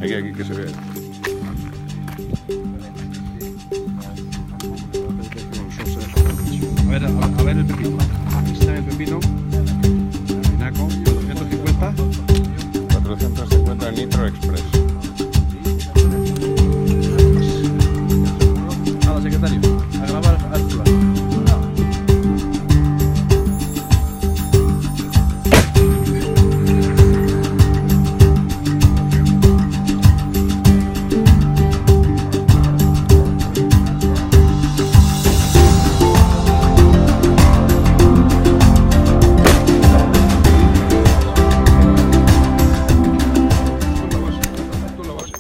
Aquí que se ve. A ver el pepino. Está el pepino. Pinaco, 450. 450 Nitro Express. Hola, secretario.